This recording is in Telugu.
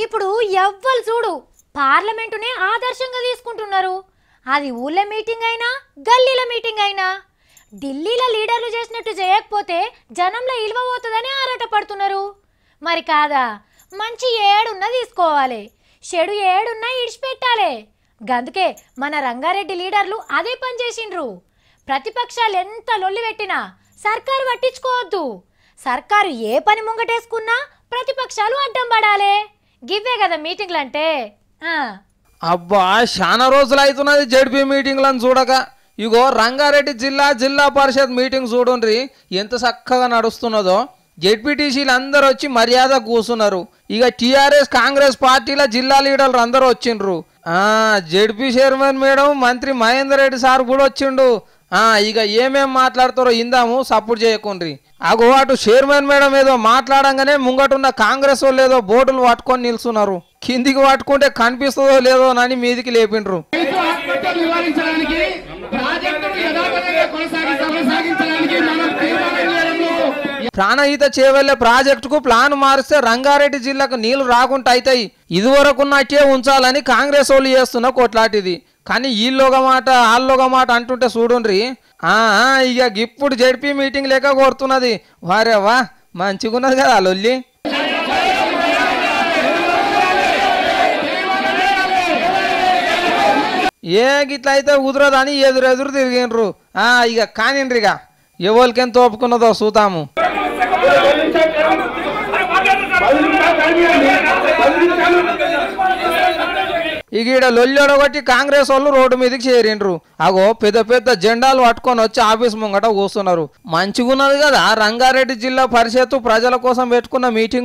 ఇప్పుడు ఎవ్వరు చూడు పార్లమెంటునే ఆదర్శంగా తీసుకుంటున్నారు. అది ఊళ్ళ మీటింగ్ అయినా గల్లీల మీటింగ్ అయినా ఢిల్లీలో లీడర్లు చేసినట్టు చేయకపోతే జనంలో ఇల్వ పోతుందని ఆరాటపడుతున్నారు. మరి కాదా, మంచి ఏడున్నా తీసుకోవాలి, చెడు ఏడున్నా ఇడిచిపెట్టాలి. గందుకే మన రంగారెడ్డి లీడర్లు అదే పని చేసిండ్రు. ప్రతిపక్షాలు ఎంత లొల్లి పెట్టినా సర్కారు పట్టించుకోవద్దు. సర్కారు ఏ పని ముంగటేసుకున్నా ప్రతిపక్షాలు అడ్డం పడాలి. గివ్వే కదా మీటింగ్లు అంటే. అబ్బా చాలా రోజులు అవుతున్నది జడ్పీ మీటింగ్లను చూడక. ఇగో రంగారెడ్డి జిల్లా పరిషత్ మీటింగ్ చూడండి ఎంత చక్కగా నడుస్తున్నదో. జెడ్పీటీసీలు అందరూ వచ్చి మర్యాద కూర్చున్నారు. ఇక టీఆర్ఎస్ కాంగ్రెస్ పార్టీల జిల్లా లీడర్లు అందరూ వచ్చిండ్రు. జెడ్పీ చైర్మన్ మేడం మంత్రి మహేందర్ రెడ్డి సార్ కూడా వచ్చిండు. ఇక ఏమేం మాట్లాడతారో ఇందాము, సపోర్ట్ చేయకుండ్రి. అగో అటు చైర్మన్ మేడం ఏదో మాట్లాడంగానే ముంగటున్న కాంగ్రెస్ వాళ్ళు ఏదో బోర్డులు పట్టుకొని నిల్చున్నారు. కిందికి పట్టుకుంటే కనిపిస్తుందో లేదో అని మీదికి లేపిండ్రు. ప్రాణహిత చేవెళ్లే ప్రాజెక్టుకు ప్లాన్ మారిస్తే రంగారెడ్డి జిల్లాకు నీళ్లు రాకుండా అవుతాయి. ఇదివరకున్నట్టే ఉంచాలని కాంగ్రెస్ వాళ్ళు చేస్తున్న కొట్లాటిది. కానీ వీళ్ళొక మాట వాళ్ళొక మాట అంటుంటే చూడుండ్రి. ఇక ఇప్పుడు జడ్పీ మీటింగ్ లేక కొడుతున్నది. వారేవా మంచిగున్నది కదా లొల్లి. ఏ గిట్లయితే కుదరదని ఎదురెదురు తిరిగిండ్రు. ఇక కానిండ్రిగా ఎవరికెంత ఒప్పుకున్నదో చూద్దాము. ఇక ఈడ లొల్లొడగొట్టి కాంగ్రెస్ వాళ్ళు రోడ్డు మీదకి చేరిండ్రు. అగో పెద్ద పెద్ద జెండాలు పట్టుకొని వచ్చి ఆఫీస్ ముంగట కూస్తున్నారు. మంచిగున్నది కదా రంగారెడ్డి జిల్లా పరిషత్తు ప్రజల కోసం పెట్టుకున్న మీటింగ్.